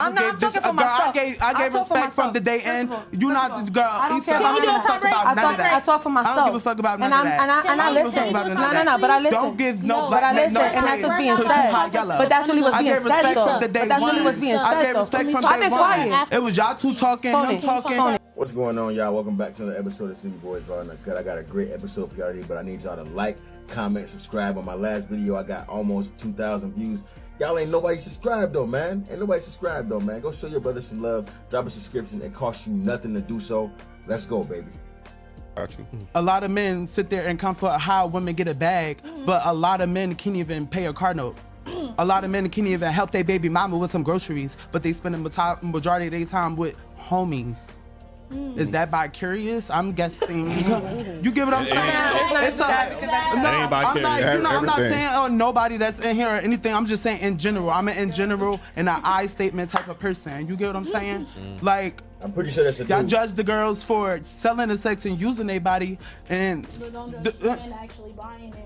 I'm not talking for myself. I gave respect from the day in. You not, girl. I don't care I don't give a fuck about none of that. I talk for myself. I don't give a fuck about none of that. And I listen. No, but I listen. Don't give no But I black listen, and that's what's being said. But that's really what's being said, though. But that's really what's being said, though. I gave respect from day one. It was y'all two talking, him talking. What's going on, y'all? Welcome back to another episode of City Boys Raw and Uncut. I got a great episode for y'all today, but I need y'all to like, comment, subscribe. On my last video, I got almost 2,000 views. Y'all ain't nobody subscribed though, man. Ain't nobody subscribed though, man. Go show your brother some love. Drop a subscription. It costs you nothing to do so. Let's go, baby. Got you. A lot of men sit there and come for how women get a bag, but a lot of men can't even pay a car note. A lot of men can't even help their baby mama with some groceries, but they spend the majority of their time with homies. Is that by curious? I'm guessing. You get what I'm saying? I'm not saying nobody that's in here or anything. I'm just saying in general. I'm an in general and an I statement type of person. You get what I'm saying? Like, I'm pretty sure that's a y'all dude. judge the girls for selling the sex and using their body, and but don't judge the men actually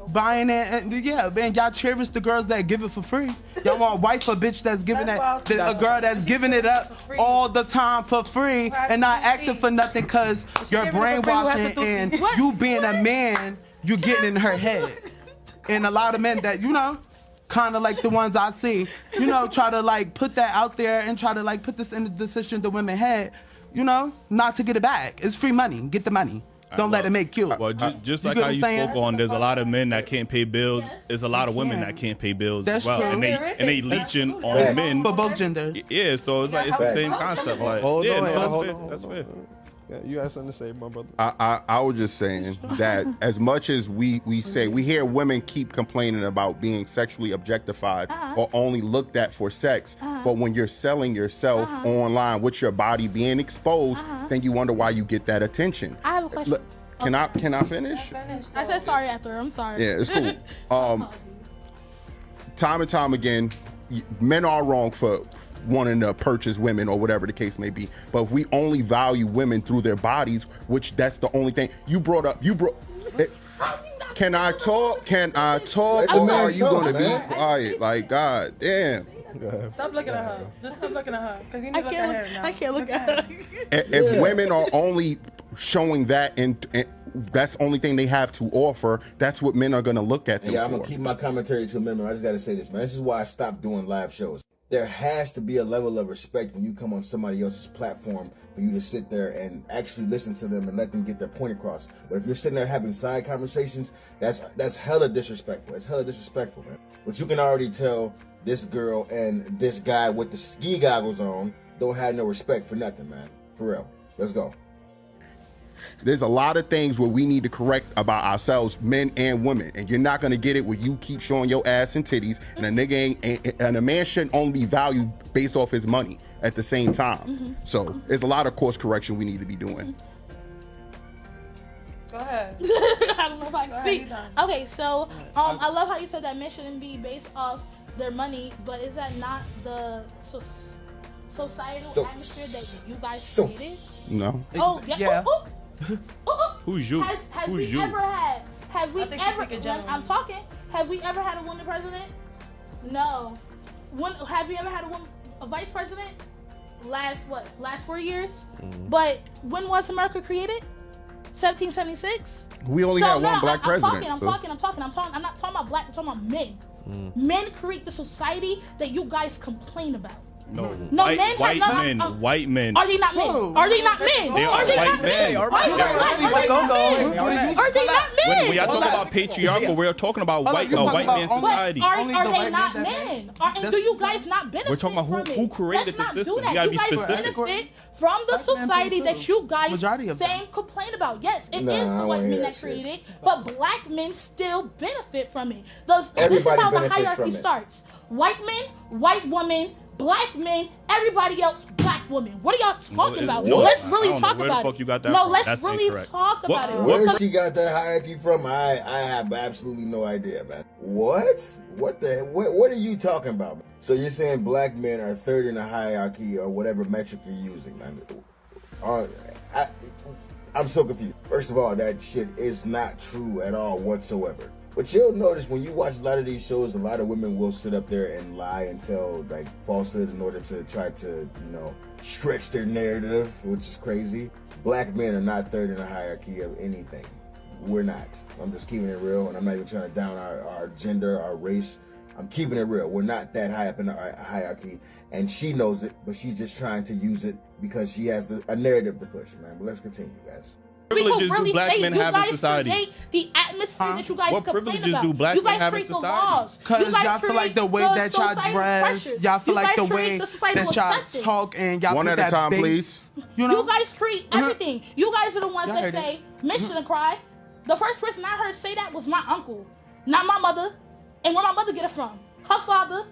buying it, and yeah, man, y'all cherish the girls that give it for free. Y'all want wife a bitch that's giving a girl that's giving it up all the time for free and not asking for nothing because you're brainwashing and you being a man, you getting in her head. And a lot of men that, you know, kind of like the ones I see, you know, try to like put that out there and try to like put this in the decision the women had, you know, not to get it back. It's free money. Get the money. Don't let it make you. Well, just like how you spoke on, there's a lot of men that can't pay bills. There's a lot of women that can't pay bills That's as well, true. and they leeching on men For both genders. Yeah, so it's like it's the same concept. Like, Hold yeah, on. that's fair. Yeah, you had something to say, my brother. I was just saying that as much as we say, we hear women keep complaining about being sexually objectified or only looked at for sex, but when you're selling yourself online with your body being exposed, then you wonder why you get that attention. I have a question. Look, can I finish? I said sorry after. I'm sorry. Yeah, it's cool. Time and time again, men are wrong for wanting to purchase women or whatever the case may be, but we only value women through their bodies, which that's the only thing you brought up. Can I talk? Or are you going to be quiet? Like, God damn. Stop looking at her. Just stop looking at her. Because you need to look at her now. I can't look at her. If women are only showing that and that's the only thing they have to offer, that's what men are going to look at them Yeah, I'm for. going to keep my commentary to a minimum. I just got to say this, man. This is why I stopped doing live shows. There has to be a level of respect when you come on somebody else's platform for you to sit there and actually listen to them and let them get their point across. But if you're sitting there having side conversations, that's hella disrespectful. It's hella disrespectful, man. But you can already tell this girl and this guy with the ski goggles on don't have no respect for nothing, man. For real. Let's go. There's a lot of things where we need to correct about ourselves, men and women, and you're not gonna get it where you keep showing your ass and titties, and a nigga and a man shouldn't only be valued based off his money at the same time. So there's a lot of course correction we need to be doing. Go ahead. I don't know if I can speak. Okay, so I love how you said that men shouldn't be based off their money, but is that not the societal atmosphere that you guys created? No. Oh yeah. Who's you? Have we ever had a woman president? No. Have we ever had a vice president? Last 4 years? But when was America created? 1776? We only had one black president. I'm talking. I'm not talking about black, I'm talking about men. Men create the society that you guys complain about. No, white men. White men. Are they not men? Are they not men? They are white men. Are they not men? When y'all talk about patriarchal, we're talking about white man society. Are they not men? And do you guys not benefit? We're talking about who created the system. You gotta be specific. Benefit from the society that you guys saying complain about. Yes, it is the white men that created it, but black men still benefit from it. This is how the hierarchy starts. White men, white women, black men, everybody else, black women. What are y'all talking about? Let's really talk about it. Let's really talk about it. Where she got that hierarchy from, I have absolutely no idea, man. What? What are you talking about, man? So you're saying black men are third in the hierarchy or whatever metric you're using, man? I'm so confused. First of all, that shit is not true at all whatsoever. But you'll notice when you watch a lot of these shows, a lot of women will sit up there and lie and tell like falsehoods in order to try to, stretch their narrative, which is crazy. Black men are not third in the hierarchy of anything. We're not. I'm just keeping it real, and I'm not even trying to down our gender, our race. I'm keeping it real. We're not that high up in the hierarchy, and she knows it, but she's just trying to use it because she has a narrative to push, man. But let's continue, guys. Privileges do black men have in society? The atmosphere that you guys what privileges do black men have in society? Because y'all feel like the way that y'all dress, y'all feel like the way that y'all talk, and y'all one at a time, please. You guys create everything. You guys are the ones that say, "Mitch shouldn't cry." The first person I heard say that was my uncle, not my mother. And where my mother get it from? Her father.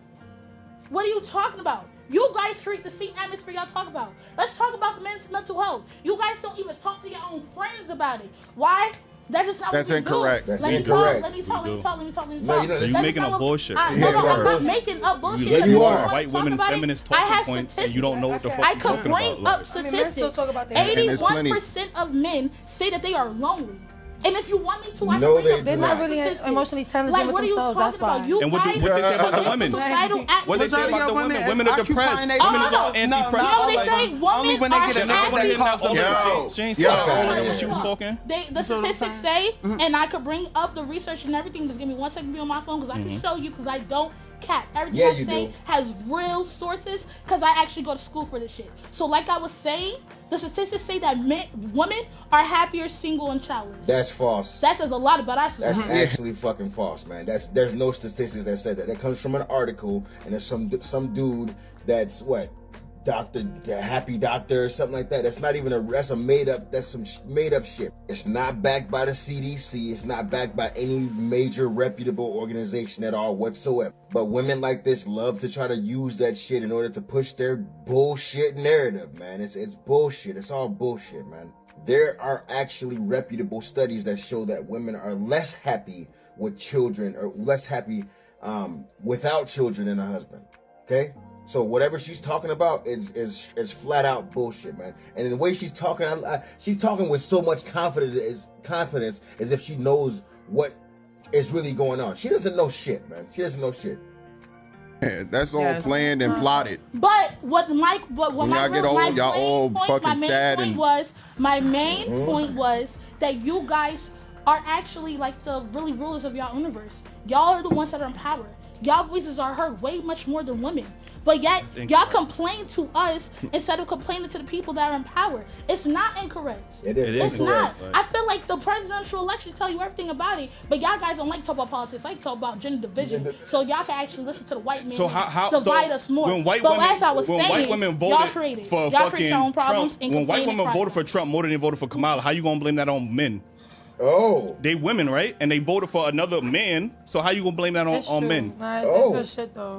What are you talking about? You guys create the same atmosphere y'all talk about. Let's talk about the men's mental health. You guys don't even talk to your own friends about it. Why? That's just not That's what we incorrect. do. That's incorrect. Let me talk. No, you're making up bullshit. No, I'm not making up bullshit. Yeah, you are. White women, feminist talking points, and you don't know what the fuck you're talking about. I could bring up statistics. 81% of men say that they are lonely. And if you want me to, I can bring up they're not really emotionally intelligent with themselves. That's why. And what they say about the women? What they say about the women? Women are depressed. Women are anti-depressant. Only when they get a nigga that calls them. She was talking. The statistics say, and I could bring up the research and everything. Just give me 1 second to be on my phone because I can show you because I don't cap. Everything I say has real sources because I actually go to school for this shit. So like I was saying, the statistics say that women are happier single and childless. That's false. That says a lot about our society. That's actually fucking false, man. There's no statistics that said that. That comes from an article, and there's some dude that's the happy doctor or something like that. That's not even that's some made up shit. It's not backed by the CDC. It's not backed by any major reputable organization at all whatsoever. But women like this love to try to use that shit in order to push their bullshit narrative, man. It's bullshit. It's all bullshit, man. There are actually reputable studies that show that women are less happy with children or less happy without children than a husband. Okay? So whatever she's talking about is flat out bullshit, man. And the way she's talking with so much confidence as if she knows what is really going on. She doesn't know shit, man. She doesn't know shit. Yeah, that's all planned and plotted. But what my main point was that you guys are actually like the really rulers of y'all universe. Y'all are the ones that are in power. Y'all voices are heard way much more than women. But yet, y'all complain to us instead of complaining to the people that are in power. It's not incorrect. It is. It's not. I feel like the presidential elections tell you everything about it, but y'all guys don't like to talk about politics. I like to talk about gender division. So y'all can actually listen to the white men divide us more. When white women voted for fucking Trump, when white women voted for Trump more than they voted for Kamala, how you gonna blame that on men? Oh, they women, right? And they voted for another man. So how you gonna blame that on men? Nah, it's good shit though.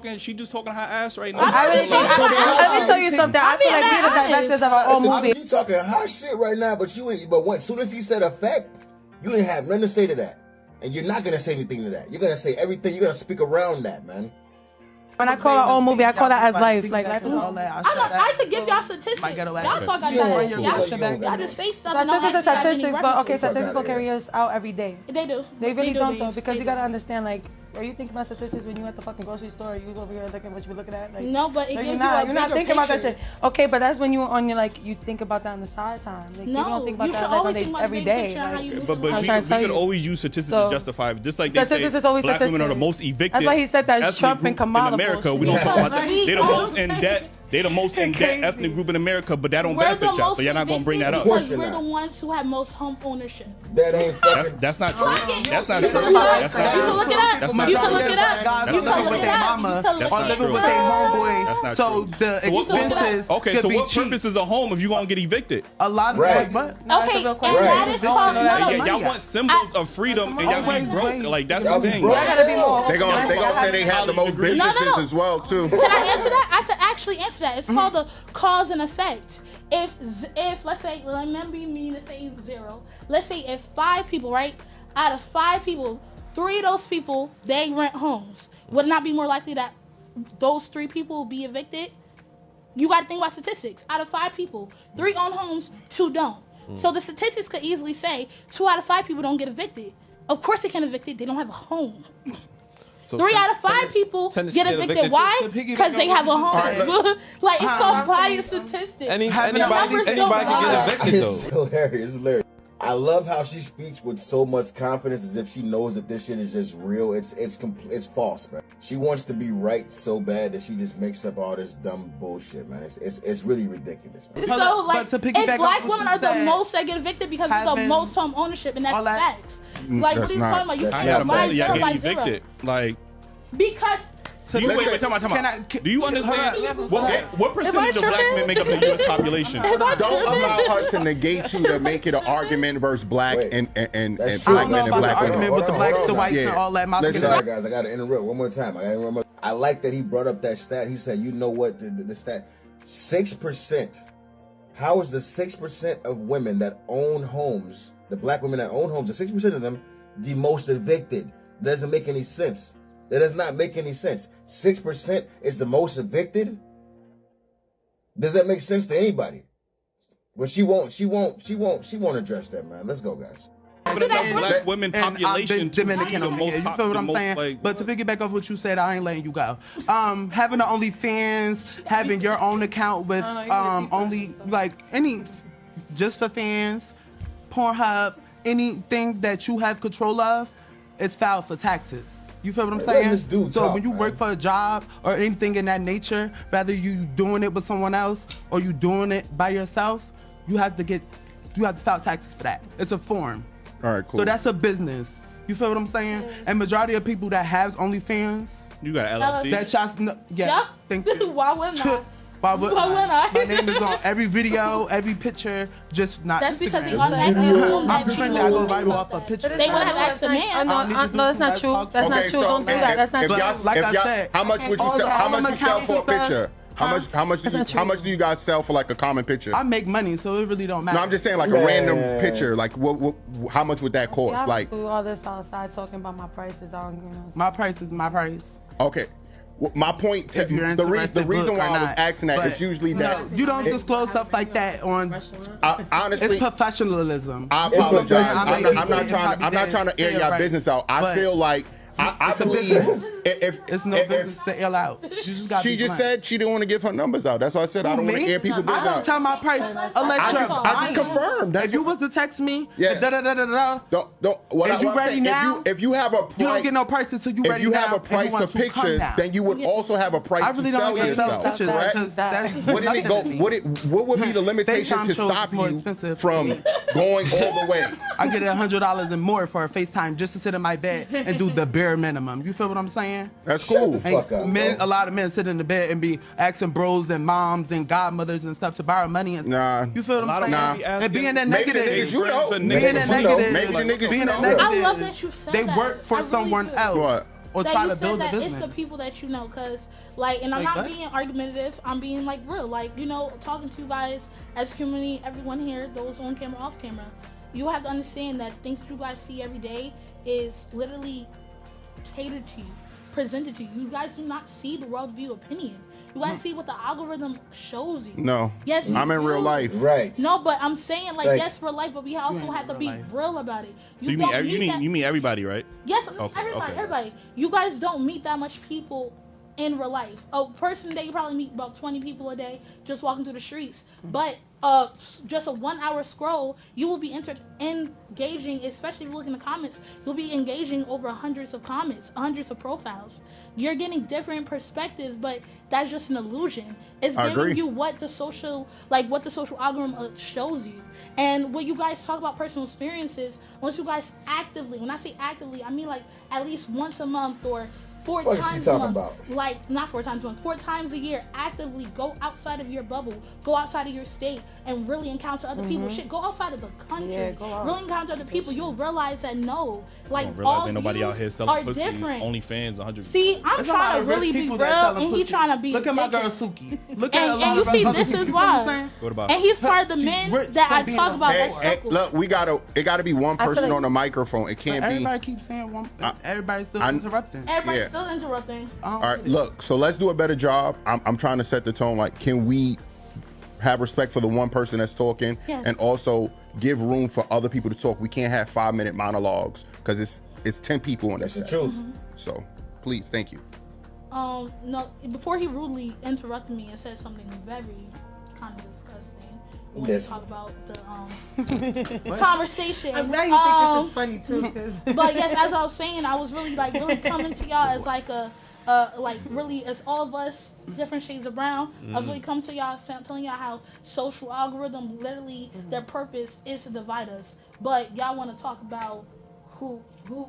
And she just talking her ass right now. Let me tell you something. I feel like we're the directors of our own movie. You talking hot shit right now, but as soon as he said a fact, you didn't have nothing to say to that, and you're not gonna say anything to that. You're gonna say everything. You're gonna speak around that, man. When I call our own movie, I call that as life. Like life is all that. I could give y'all statistics. Y'all talk about y'all just say stuff. Statistics, but okay, statistics don't carry us out every day. They do. They really don't though, because you gotta understand, like, are you thinking about statistics when you at the fucking grocery store? You over here looking what you looking at? Like, no, but it gives you're not thinking about that shit. Okay, but that's when you on your you think about that on the side time. Like, you don't think about that like every day. But we could always use statistics to justify, just like they say, black women are the most evicted. That's why he said that Trump and Kamala. In America, we don't talk about that. They're the most in debt. They're the most in debt ethnic group in America, but that don't benefit y'all, so y'all not gonna bring that up. Because we're the ones who have most home ownership. That ain't that's not true. That's not true. That's not true. You can look it up. That's not You can look it up. Guys living with their mama or living with their homeboy. That's not so true. the expenses okay, so what cheap. purpose is a home if you gonna get evicted? A lot of right. but okay, and that is called y'all want symbols of freedom and y'all be broke. Like that's the thing. They gonna say they have the most businesses as well too. Can I answer that? I could actually answer that. It's called the cause and effect. If let's say, remember me to say 0. Let's say if 5 people, right? Out of 5 people, 3 of those people they rent homes. Would it not be more likely that those 3 people will be evicted? You got to think about statistics. Out of 5 people, 3 own homes, 2 don't. So the statistics could easily say 2 out of 5 people don't get evicted. Of course they can evict it. They don't have a home. So 3 out of 5 people get evicted. Why? Because they have a home. Like, it's so biased statistic. Anybody can get evicted, though. It's hilarious. Hilarious. I love how she speaks with so much confidence, as if she knows that this shit is just real. It's false, man. She wants to be right so bad that she just makes up all this dumb bullshit, man. It's really ridiculous, man. So, like, if black women are the most that get evicted because it's the most home ownership, and that's facts. Like, what are you talking about? You can't divide 0 by 0. Like, because. Do you understand what percentage of black men make up the U.S. population? Don't allow her to negate you to make it an argument versus black and black men and black women. With the blacks, the whites, and all that. Sorry, guys, I gotta interrupt one more time. I like that he brought up that stat. He said, you know what, the stat, 6%. How is the 6% of women that own homes, the black women that own homes, the 6% of them, the most evicted? Doesn't make any sense. That does not make any sense. 6% is the most evicted? Does that make sense to anybody? Well, she won't address that, man. Let's go, guys. Black women population Dominican. You feel what I'm saying? Like, but to piggyback off what you said, I ain't letting you go. Having the OnlyFans, having your own account with only like any just for fans, Pornhub, anything that you have control of, it's filed for taxes. You feel what I'm saying? So when you work for a job or anything in that nature, whether you doing it with someone else or you doing it by yourself, you have to file taxes for that. It's a form. All right, cool. So that's a business. You feel what I'm saying? And majority of people that have OnlyFans, you got LLC. That shots, yeah. Thank you. Why wouldn't I? Why wouldn't I? My name is on every video, every picture, just not That's Instagram. because they automatically assume that I go viral off a picture. They would have asked a man. No, that's not true. That's not true. Don't do that. That's not true. Like I said, how much would you sell? How much you sell for a picture? How much do you guys sell for like a common picture? I make money, so it really don't matter. No, I'm just saying like a random picture. Like how much would that cost? Like all this outside talking about my prices. My price is my price. Okay. My point, the reason why I was asking that is usually that you don't disclose stuff like that on. Honestly, it's professionalism. I apologize. I'm not trying to air your business out. I feel like I believe if it's no business to air out. She just said she didn't want to give her numbers out. That's why I said I don't want to air people's business out. I don't tell my price. I just confirmed. If you was to text me, Is you ready now? If you have a price, you don't get no price until you ready now. If you have a price for pictures, then you would also have a price to sell yourself. What would be the limitation to stop you from going all the way? I get $100 and more for a FaceTime just to sit in my bed and do the bare minimum. You feel what I'm saying? That's cool. A lot of men sit in the bed and be asking bros and moms and godmothers and stuff to borrow money and stuff. You feel what I'm saying? And being that negative, I love that you said that. They work for someone else. Or try to build a business. It's the people that you know, cause like, and I'm not being argumentative. I'm being like real, like, you know, talking to you guys as community, everyone here, those on camera, off camera. You have to understand that things that you guys see every day is literally catered to you, presented to you. You guys do not see the worldview opinion. You guys see what the algorithm shows you. No. Yes, I'm in real life. Right. No, but I'm saying yes, real life, but we also have to be real about it. You mean everybody, right? Yes, everybody. You guys don't meet that much people in real life. A person a day, you probably meet about 20 people a day just walking through the streets. But just a 1 hour scroll, you will be engaging, especially if you look in the comments, you'll be engaging over hundreds of comments, hundreds of profiles. You're getting different perspectives, but that's just an illusion. It's giving you what the social algorithm shows you. And when you guys talk about personal experiences, unless you guys actively, when I say actively, I mean like at least once a month or 4 times a month, like not 4 times a month, 4 times a year, actively go outside of your bubble, go outside of your state, and really encounter other people. Shit, go outside of the country, really encounter other people. You'll realize that all ain't nobody out here selling pussy, different. OnlyFans, 100. See, I'm trying to really be real, and he's trying to be. Look at my girl Suki. Look at and you see, this is why. And he's part of the men that I talk about. Look, it gotta be one person on the microphone. It can't be. Everybody keeps saying one. Everybody's still interrupting. Everybody's still interrupting. All right, look. So let's do a better job. I'm trying to set the tone. Like, can we have respect for the one person that's talking, and also give room for other people to talk. We can't have 5-minute monologues because it's 10 people on this set. That's the truth. So please, thank you. No, before he rudely interrupted me and said something very kind of disgusting. When we talk about the conversation. I'm glad you think this is funny too. But yes, as I was saying, I was really coming to y'all as like really as all of us, different shades of brown. I was really coming to y'all telling y'all how social algorithm literally their purpose is to divide us. But y'all want to talk about who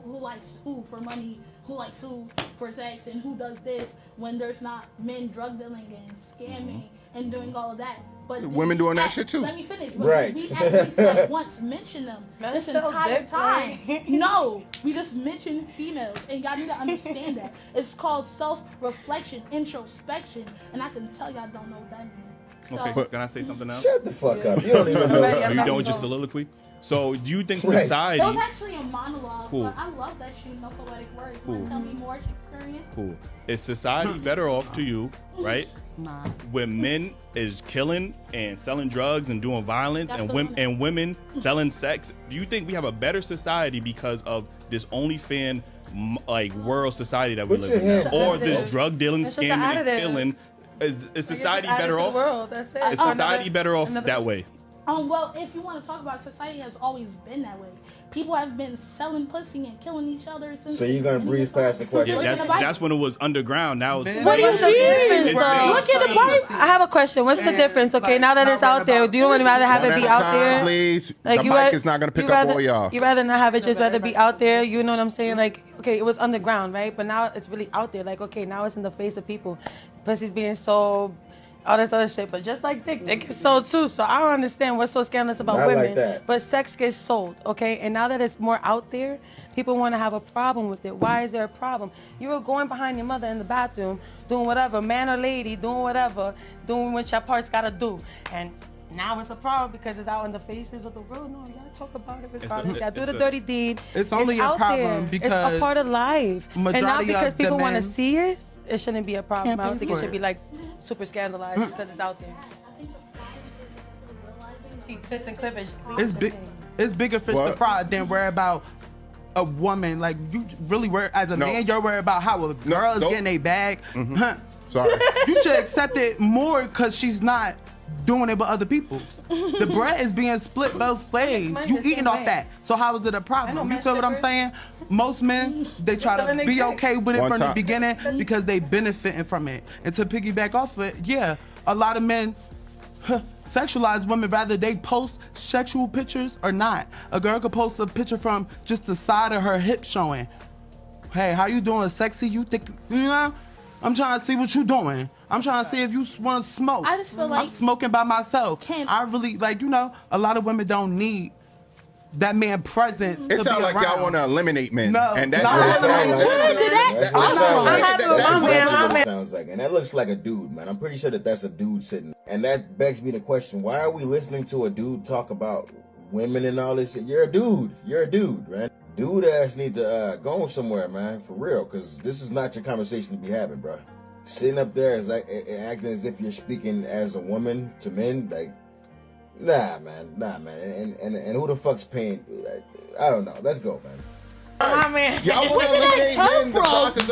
likes who for money, who likes who for sex, and who does this when there's not men drug dealing and scamming and doing all of that. But women doing that shit too. Let me finish. But we at least once mentioned them this entire time. No, we just mentioned females, and y'all need to understand that. It's called self-reflection, introspection, and I can tell y'all don't know what that means. Okay, So, can I say something else? Shut the fuck up. You don't even know. Are you done with your soliloquy? So do you think society... It was actually a monologue, but I love that you know poetic words. You want to tell me more Shakespearean? Cool. Is society better off to you, right? Nah. When men is killing and selling drugs and doing violence and women selling sex? Do you think we have a better society because of this OnlyFans like world society that we live in now? Or this drug dealing, scamming, and killing? Is society better off? That's it. Is society better off that way? Well, if you want to talk about it, society has always been that way. People have been selling pussy and killing each other since. So you're gonna breeze past the question? Yeah, that's when it was underground. Now it's. What do you mean? Look at the Bible. I have a question. What's the difference? Okay, now that it's out there, do you want to rather have it be out there? Please, the mic is not gonna pick up all y'all. You rather not have it just rather be out there. You know what I'm saying? Like, okay, it was underground, right? But now it's really out there. Like, okay, now it's in the face of people. Pussy's being sold. All this other shit, but just like dick gets sold too. So I don't understand what's so scandalous about women. Like that. But sex gets sold, okay? And now that it's more out there, people want to have a problem with it. Why is there a problem? You were going behind your mother in the bathroom, doing whatever, man or lady, doing whatever, doing what your parts gotta do. And now it's a problem because it's out in the faces of the world. No, you gotta talk about it regardless. You gotta do the dirty deed. It's only a problem because it's a part of life. And not because people want to men see it, it shouldn't be a problem. I don't think it should be like super scandalized because it's out there. See, tits and cleavage. It's bigger fish to fry than worry about a woman. Like, you really worry, as a man, you're worried about how a girl is getting a bag. Sorry. You should accept it more because she's not doing it with other people. The bread is being split both ways. You eating off that. So how is it a problem? You feel what I'm saying? Most men, they try to be okay with it from the beginning because they benefiting from it. And to piggyback off of it, yeah, a lot of men sexualize women rather they post sexual pictures or not. A girl could post a picture from just the side of her hip showing. Hey, how you doing? Sexy? You think, you know? I'm trying to see what you doing. I'm trying to see if you want to smoke. I just feel like I'm smoking by myself. I really, like, you know, a lot of women don't need that man presence. It sounds like y'all want to eliminate men. No, and that's what it sounds like. And that looks like a dude, man. I'm pretty sure that's a dude sitting. And that begs me the question, why are we listening to a dude talk about women and all this shit? You're a dude. You're a dude, man. Dude ass need to go somewhere, man, for real, because this is not your conversation to be having, bro. Sitting up there is like acting as if you're speaking as a woman to men, like, nah, man. And who the fuck's paying? I don't know. Let's go, man. Man. Y'all want to eliminate men, the process of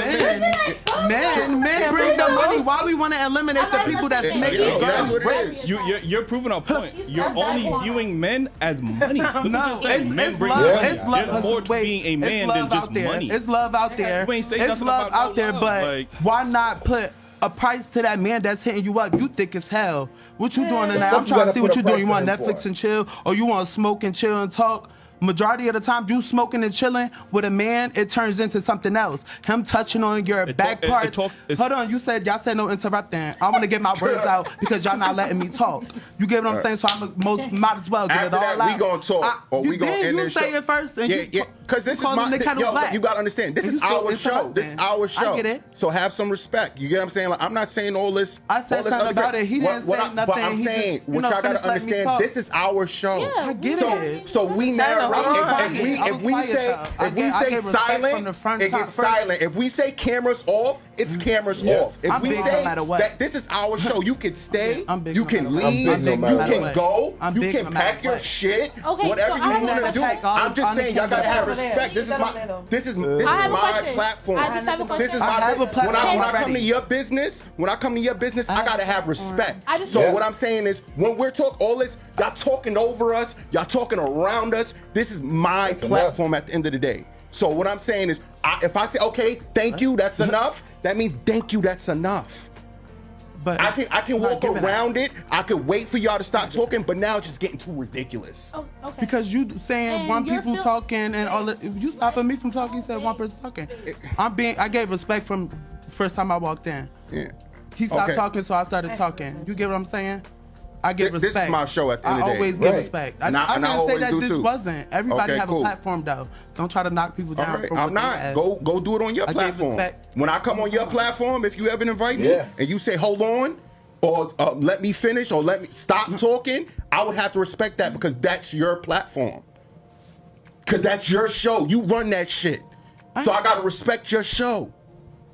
men bring the money. Why we want to eliminate the people that's making girls rich? You're proving our point. You're only viewing men as money. It's more to being a man than just money. It's love out there. It's love out there, but why not put a price to that man that's hitting you up? You thick as hell. What you doing tonight? I'm trying to see what you doing. You want Netflix and chill, or you want to smoke and chill and talk? Majority of the time, you smoking and chilling with a man, it turns into something else. Him touching on your back parts. Hold on, y'all said no interrupting. I want to get my words out because y'all not letting me talk. You get what I'm saying? So might as well get it all out. We gonna talk, or we gonna end this show. You say it first. Yeah. Because this is my, you gotta understand, this is our show. This is our show. I get it. So have some respect. You get what I'm saying? Like, I'm not saying all this. I said something about it. He didn't say nothing. But I'm saying, what y'all gotta understand, this is our show. Yeah, I get it. So we narrate. If we say silent, it gets silent. If we say cameras off, it's cameras off. If we say that this is our show, you can stay, you can leave, you can go, you can pack your shit, whatever you want to do. I'm just saying, y'all gotta have respect. This is my platform. This is my platform. When I come to your business, I gotta have respect. So what I'm saying is, when we're talking all this, y'all talking over us, y'all talking around us. This is my platform at the end of the day. So what I'm saying is, if I say, okay, thank you, that's enough, that means thank you, that's enough. But I can walk around it. I could wait for y'all to stop talking, but now it's just getting too ridiculous. Oh, okay. Because you saying one people talking and all that, you stopping me from talking, you said one person talking. I gave respect from first time I walked in. Yeah. He stopped talking, so I started talking. You get what I'm saying? I give respect. This is my show at the end of the day. I always give respect. And I always say that do this too. wasn't. Everybody have a platform though. Don't try to knock people down. Right. I'm not. Go do it on your platform. When I come on your platform, if you ever invite me and you say hold on, or let me finish, or let me stop talking, I would have to respect that because that's your platform. Because that's your show. You run that shit. So I gotta respect your show.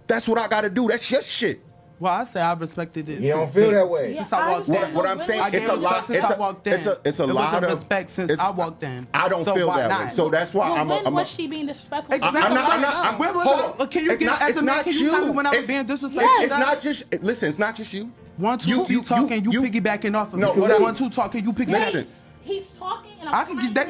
That's what I gotta do. That's your shit. Well, I say I've respected it. You don't feel that way. Since I walked in. What I'm saying, it's a lot. It's a lot of respect since I walked in. I don't feel that way. So that's why when was she being disrespectful? Exactly. I'm not. Can you get as a man? Can you tell me when I was being disrespectful? It's not just. Listen, it's not just you. 1, 2, you talking, you piggybacking off of me. 1, 2 talking, you piggybacking. He's talking and I can get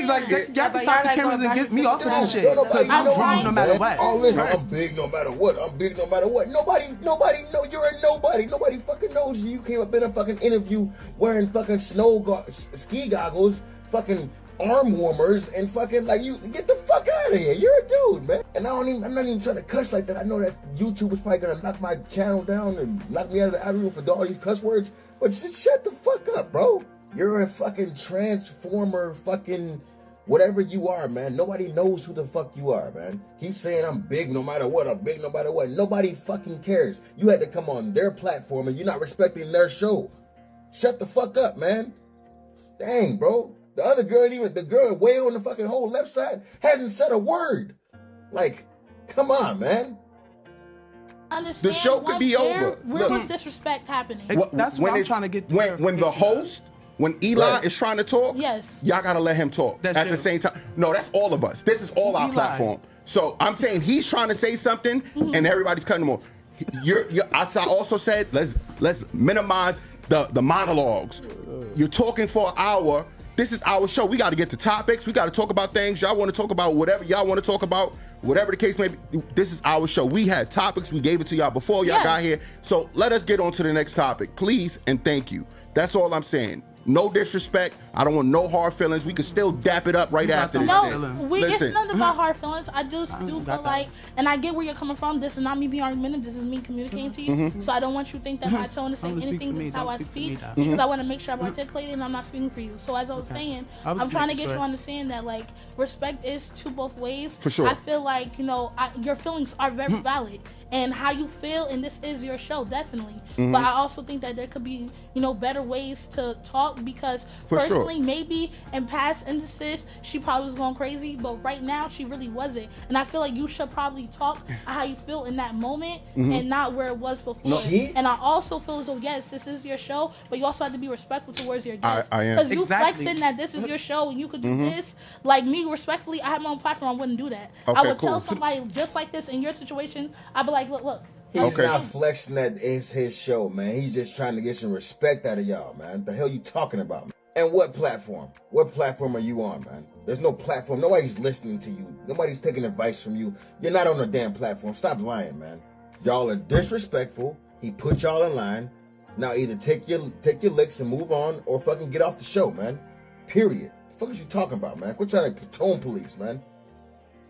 y'all can stop the cameras and get me off of that shit. Because I'm wrong no matter what. Oh, listen, I'm big no matter what. I'm big no matter what. Nobody know you're a nobody. Nobody fucking knows you. You came up in a fucking interview wearing fucking ski goggles, fucking arm warmers, and fucking like you get the fuck out of here. You're a dude, man. And I'm not even trying to cuss like that. I know that YouTube is probably gonna knock my channel down and knock me out of the algorithm for all these cuss words. But just shut the fuck up, bro. You're a fucking transformer, fucking whatever you are, man. Nobody knows who the fuck you are, man. Keep saying I'm big no matter what. I'm big no matter what. Nobody fucking cares. You had to come on their platform and you're not respecting their show. Shut the fuck up, man. Dang, bro. The other girl, the girl way on the fucking whole left side, hasn't said a word. Like, come on, man. Understand the show could be over. Where was disrespect happening? That's what I'm trying to get. When the host, when Eli is trying to talk, yes, y'all gotta let him talk at the same time. No, that's all of us. This is all our platform. So I'm saying he's trying to say something, and everybody's cutting him off. I also said let's minimize the monologues. You're talking for an hour. This is our show. We got to get to topics. We got to talk about things. Y'all want to talk about whatever y'all want to talk about, whatever the case may be. This is our show. We had topics. We gave it to y'all before y'all got here. So let us get on to the next topic, please, and thank you. That's all I'm saying. No disrespect. I don't want no hard feelings. We can still dap it up right after this. It's not about hard feelings. I just do feel like, and I get where you're coming from. This is not me being argumentative. This is me communicating to you. So I don't want you to think that my tone is saying anything. This is how I speak. Because I want to make sure I'm articulated and I'm not speaking for you. So as I was saying, I'm trying to get you to understand that like respect is two both ways. For sure. I feel like, your feelings are very valid. And how you feel, and this is your show, definitely. But I also think that there could be, better ways to talk because personally, maybe in past instances, she probably was going crazy, but right now, she really wasn't. And I feel like you should probably talk how you feel in that moment and not where it was before. And I also feel as though, yes, this is your show, but you also have to be respectful towards your guests. Because you flexing that this is your show and you could do this. Like me, respectfully, I have my own platform, I wouldn't do that. I would tell somebody just like this in your situation, I'd be like, look. He's not flexing that it's his show, man. He's just trying to get some respect out of y'all, man. The hell you talking about, man? And what platform? What platform are you on, man? There's no platform. Nobody's listening to you. Nobody's taking advice from you. You're not on a damn platform. Stop lying, man. Y'all are disrespectful. He put y'all in line. Now either take your licks and move on or fucking get off the show, man. Period. The fuck is you talking about, man? Quit trying to tone police, man.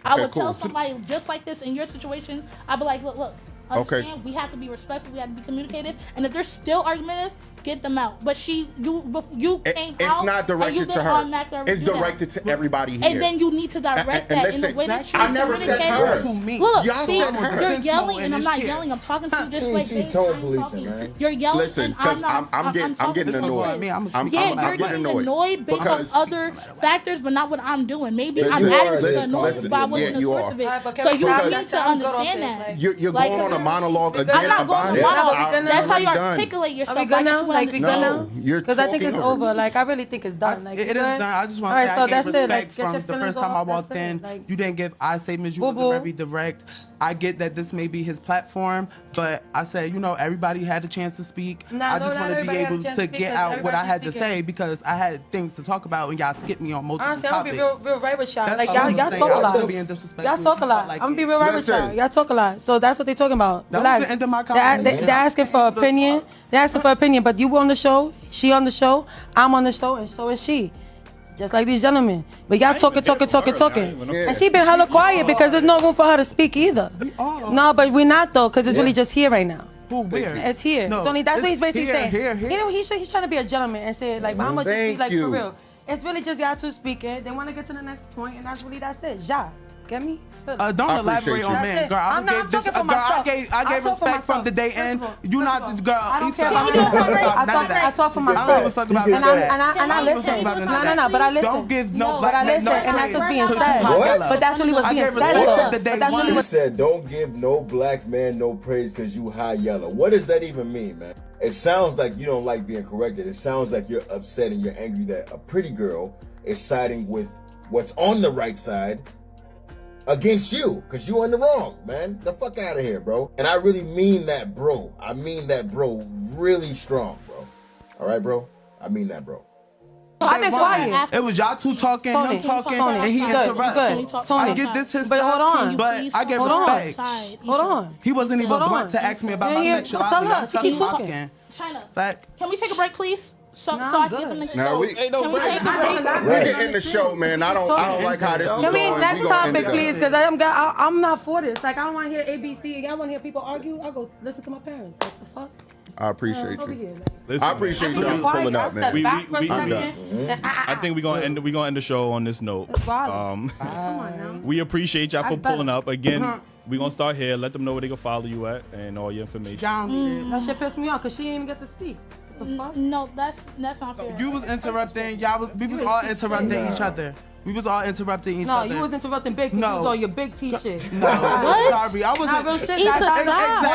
I would tell somebody just like this in your situation, I'd be like, look. Understand? We have to be respectful. We have to be communicative. And if they're still argumentative, get them out. But you came out. It's not directed to her. It's directed to everybody here. And then you need to direct that in the way that you I never said her. Look, see, you're yelling, and I'm not yelling. I'm talking to you this way. She tone policing, man. You're yelling. Listen, because I'm getting annoyed. I'm getting annoyed based on other factors, but not what I'm doing. Maybe I'm adding to the annoyance, but I wasn't the source of it. So you need to understand that. You're going on a monologue again. I'm not going on a monologue. That's how you articulate yourself. Are we good now? Like, we good now? Because I think it's over. Like, I really think it's done. Like, it is done. I just want to say I gave respect from the first time I walked in. You didn't give I statements. You was very direct. I get that this may be his platform, but I said, you know, everybody had a chance to speak. I just want to be able to get out what I had to say because I had things to talk about and y'all skipped me on multiple topics. Honestly, I'm gonna be real right with y'all. Like, y'all talk a lot. Y'all talk a lot. I'm gonna be real right with y'all. Y'all talk a lot. So that's what they're talking about. Relax. They're asking for opinion. They're asking for opinion, but you on the show, she on the show, I'm on the show, and so is she. Just like these gentlemen. But y'all talking. And she been hella quiet because there's no room for her to speak either. No, but we're not though, because it's really just here right now. Where? It's here. No, so that's what he's basically saying. You know, he's trying to be a gentleman and say like, but I'm gonna just be like for real. It's really just y'all two speaking. They want to get to the next point, and that's it. Ja. Get me? Don't elaborate on men, girl. I'm not talking for myself. I gave respect from the day in. You not, girl. I don't care. I talk for myself. I don't fuck about and I listen. No, but I listen. Don't give no black men no praise. And that's what's being said. But that's really what's being said. You said don't give no black man no praise because you high yellow. What does that even mean, man? It sounds like you don't like being corrected. It sounds like you're upset and you're angry that a pretty girl is siding with what's on the right side against you, because you in the wrong, man. The fuck out of here, bro. And I really mean that, bro. I mean that, bro, really strong, bro. All right, bro? I mean that, bro. I've been quiet. It was y'all two talking, him talking, and he interrupted. I get this his but hold on. But I get respect. Hold on. He wasn't even blunt to ask me about my sexuality. I'm keep talking. China, can we take a break, please? So I can get them to no, we take a break? We're getting the show, man. I don't like how this is going. Can we next topic, please? Because I'm not for this. Like, I don't want to hear ABC. Y'all want to hear people argue? I'll go listen to my parents. Like, the fuck? I appreciate you. I appreciate you pulling up, man. I think we're gonna end the show on this note. Come on now. We appreciate y'all for pulling up again. We're gonna start here. Let them know where they can follow you at and all your information. That shit pissed me off because she didn't even get to speak. What the fuck? No, that's not fair. You was interrupting. We was all interrupting each other. We was all interrupting each other. No, you was interrupting Big. No. You was on your Big T shit. No, what? Sorry, I wasn't. Not real shit.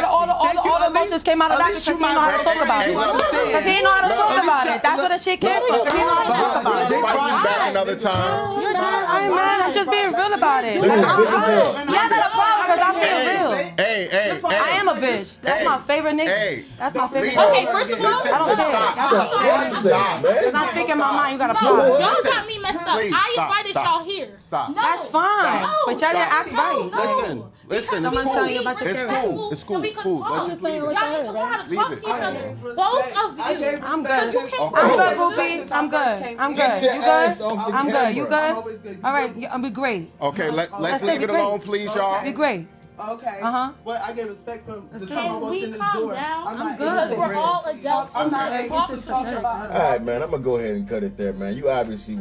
All the emotions came out of that because he didn't know how to talk about it. Because he didn't know how to talk about it. That's what the shit came from. Because he didn't know how to talk about it. You back another time. You're done. I ain't mad. I'm just being real about it. Y'all got a problem because I'm being real. Hey. I am a bitch. That's my favorite nigga. That's my favorite. Okay, first of all, I don't care. Because I'm speaking my mind. You got a problem. Y'all got me messed up. I invited y'all here. Stop. No. That's fine. But y'all didn't act right. Listen. Someone's telling you about your parents. It's cool. We can talk. Let's just leave it. Y'all need to know how to talk to each other. Both of you. I'm good. I'm good, Ruby. I'm good. You good? I'm good. You good? All right. I'll be great. Okay, let's leave it alone, please, y'all. Be great. Okay. But I get respect from the time I walked in this door. Calm down. I'm good. Because we're all adults. I'm not able to talk about it. All right, man. I'm gonna go ahead and cut it there, man. You obviously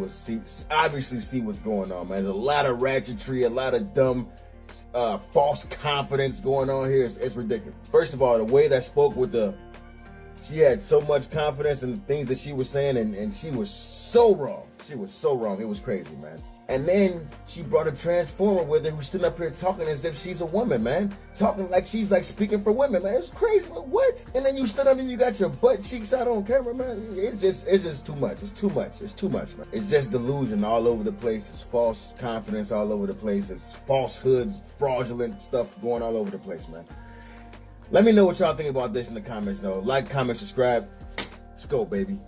see what's going on, man. There's a lot of ratchetry, a lot of dumb, false confidence going on here. It's ridiculous. First of all, the way that spoke with she had so much confidence in the things that she was saying, and she was so wrong. She was so wrong. It was crazy, man. And then she brought a transformer with her who's sitting up here talking as if she's a woman, man. Talking like she's like speaking for women, man. It's crazy, man. What? And then you stood up and you got your butt cheeks out on camera, man. It's just too much. It's too much, man. It's just delusion all over the place. It's false confidence all over the place. It's falsehoods, fraudulent stuff going all over the place, man. Let me know what y'all think about this in the comments, though. Like, comment, subscribe. Let's go, baby.